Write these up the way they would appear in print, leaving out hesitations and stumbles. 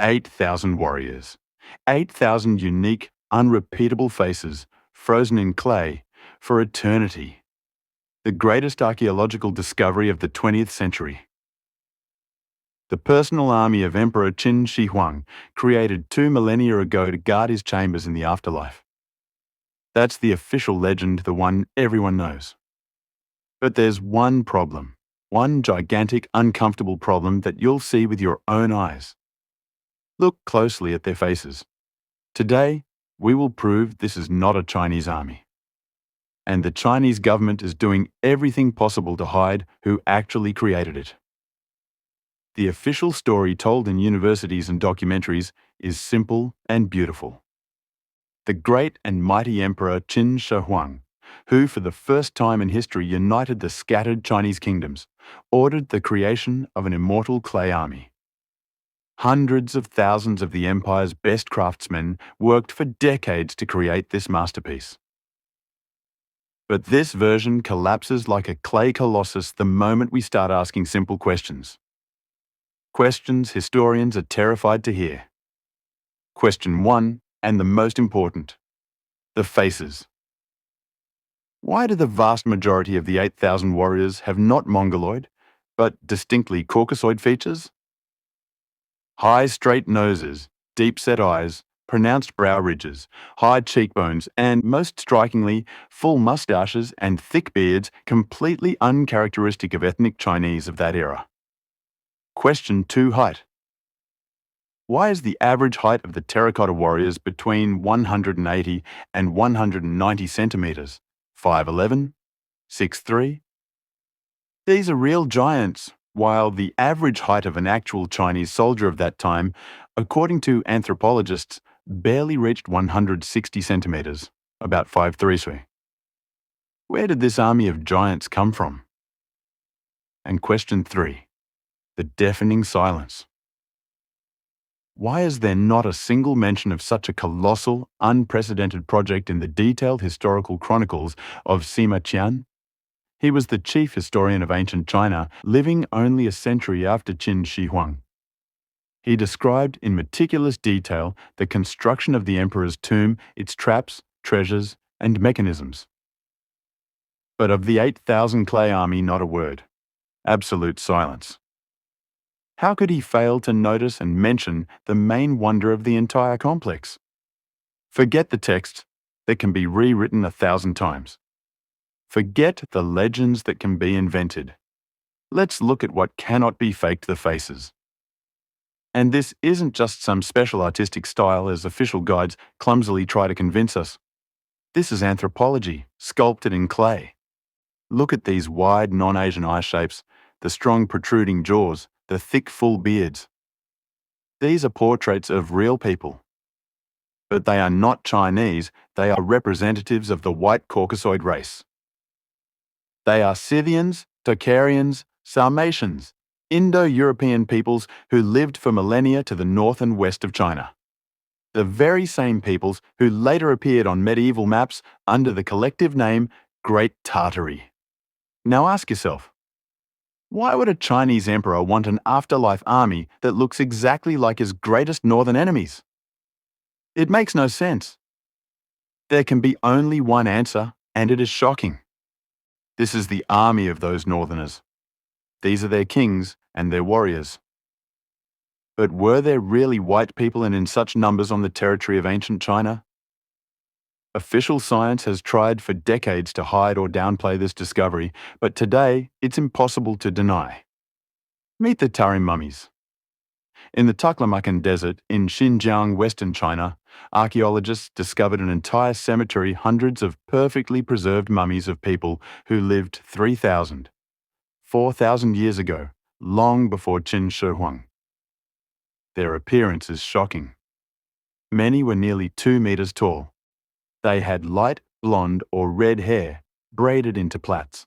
8,000 warriors. 8,000 unique, unrepeatable faces, frozen in clay, for eternity. The greatest archaeological discovery of the 20th century. The personal army of Emperor Qin Shi Huang, created 2 millennia ago to guard his chambers in the afterlife. That's the official legend, the one everyone knows. But there's one problem, one gigantic, uncomfortable problem that you'll see with your own eyes. Look closely at their faces. Today, we will prove this is not a Chinese army. And the Chinese government is doing everything possible to hide who actually created it. The official story told in universities and documentaries is simple and beautiful. The great and mighty Emperor Qin Shi Huang, who for the first time in history united the scattered Chinese kingdoms, ordered the creation of an immortal clay army. Hundreds of thousands of the empire's best craftsmen worked for decades to create this masterpiece. But this version collapses like a clay colossus the moment we start asking simple questions. Questions historians are terrified to hear. Question 1, and the most important: the faces. Why do the vast majority of the 8,000 warriors have not Mongoloid, but distinctly Caucasoid features? High straight noses, deep-set eyes, pronounced brow ridges, high cheekbones, and, most strikingly, full mustaches and thick beards completely uncharacteristic of ethnic Chinese of that era. Question 2, height. Why is the average height of the terracotta warriors between 180 and 190 centimeters, 5'11", 6'3"? These are real giants, while the average height of an actual Chinese soldier of that time, according to anthropologists, barely reached 160 centimeters, about 5'3". Where did this army of giants come from? And question 3, the deafening silence. Why is there not a single mention of such a colossal, unprecedented project in the detailed historical chronicles of Sima Qian? He was the chief historian of ancient China, living only a century after Qin Shi Huang. He described in meticulous detail the construction of the emperor's tomb, its traps, treasures, and mechanisms. But of the 8,000 clay army, not a word. Absolute silence. How could he fail to notice and mention the main wonder of the entire complex? Forget the text that can be rewritten 1,000 times. Forget the legends that can be invented. Let's look at what cannot be faked: the faces. And this isn't just some special artistic style as official guides clumsily try to convince us. This is anthropology, sculpted in clay. Look at these wide non-Asian eye shapes, the strong protruding jaws, the thick full beards. These are portraits of real people. But they are not Chinese, they are representatives of the white Caucasoid race. They are Scythians, Tocharians, Sarmatians, Indo-European peoples who lived for millennia to the north and west of China. The very same peoples who later appeared on medieval maps under the collective name Great Tartary. Now ask yourself, why would a Chinese emperor want an afterlife army that looks exactly like his greatest northern enemies? It makes no sense. There can be only one answer, and it is shocking. This is the army of those northerners. These are their kings and their warriors. But were there really white people and in such numbers on the territory of ancient China? Official science has tried for decades to hide or downplay this discovery, but today it's impossible to deny. Meet the Tarim mummies. In the Taklamakan Desert in Xinjiang, Western China, archaeologists discovered an entire cemetery, hundreds of perfectly preserved mummies of people who lived 3,000, 4,000 years ago, long before Qin Shi Huang. Their appearance is shocking. Many were nearly 2 meters tall. They had light blonde or red hair, braided into plaits.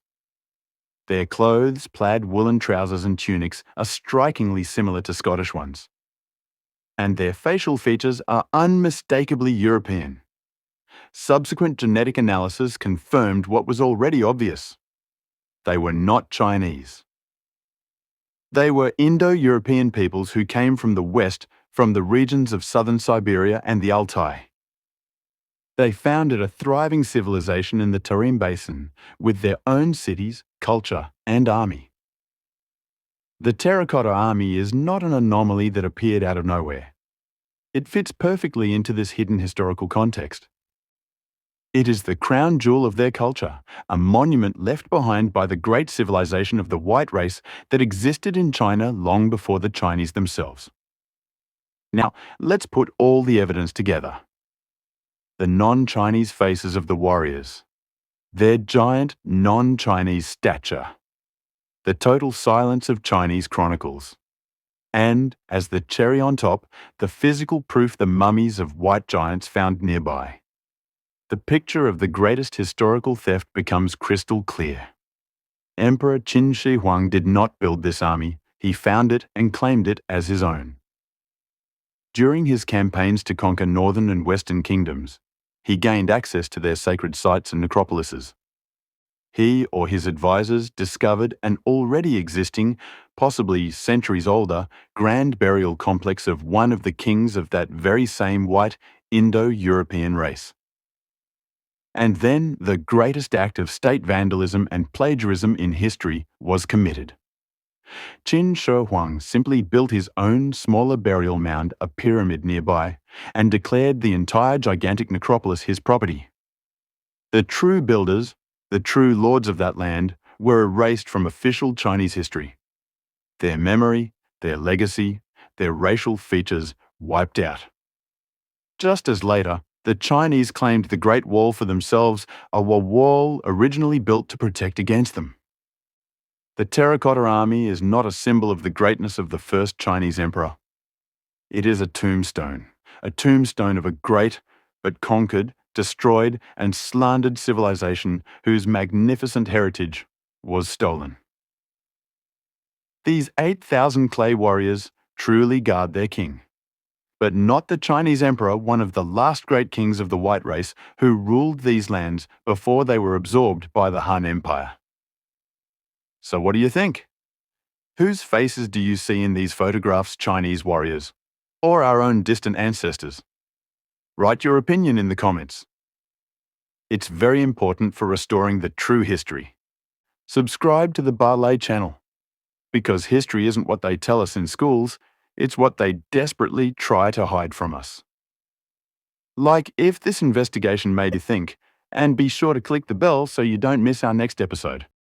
Their clothes, plaid woolen trousers and tunics, are strikingly similar to Scottish ones. And their facial features are unmistakably European. Subsequent genetic analysis confirmed what was already obvious. They were not Chinese. They were Indo-European peoples who came from the West from the regions of southern Siberia and the Altai. They founded a thriving civilization in the Tarim basin with their own cities, culture, and army. The Terracotta Army is not an anomaly that appeared out of nowhere. It fits perfectly into this hidden historical context. It is the crown jewel of their culture, a monument left behind by the great civilization of the white race that existed in China long before the Chinese themselves. Now, let's put all the evidence together. The non-Chinese faces of the warriors, their giant non-Chinese stature, the total silence of Chinese chronicles, and, as the cherry on top, the physical proof the mummies of white giants found nearby. The picture of the greatest historical theft becomes crystal clear. Emperor Qin Shi Huang did not build this army, he found it and claimed it as his own. During his campaigns to conquer northern and western kingdoms, he gained access to their sacred sites and necropolises. He or his advisors discovered an already existing, possibly centuries older, grand burial complex of one of the kings of that very same white Indo-European race. And then the greatest act of state vandalism and plagiarism in history was committed. Qin Shi Huang simply built his own smaller burial mound, a pyramid nearby, and declared the entire gigantic necropolis his property. The true builders, the true lords of that land, were erased from official Chinese history. Their memory, their legacy, their racial features wiped out. Just as later, the Chinese claimed the Great Wall for themselves, a wall originally built to protect against them. The Terracotta Army is not a symbol of the greatness of the first Chinese emperor. It is a tombstone of a great but conquered, destroyed, and slandered civilization whose magnificent heritage was stolen. These 8,000 clay warriors truly guard their king. But not the Chinese emperor, one of the last great kings of the white race who ruled these lands before they were absorbed by the Han Empire. So what do you think? Whose faces do you see in these photographs, Chinese warriors, or our own distant ancestors? Write your opinion in the comments. It's very important for restoring the true history. Subscribe to the Ballet channel, because history isn't what they tell us in schools, it's what they desperately try to hide from us. Like if this investigation made you think, and be sure to click the bell so you don't miss our next episode.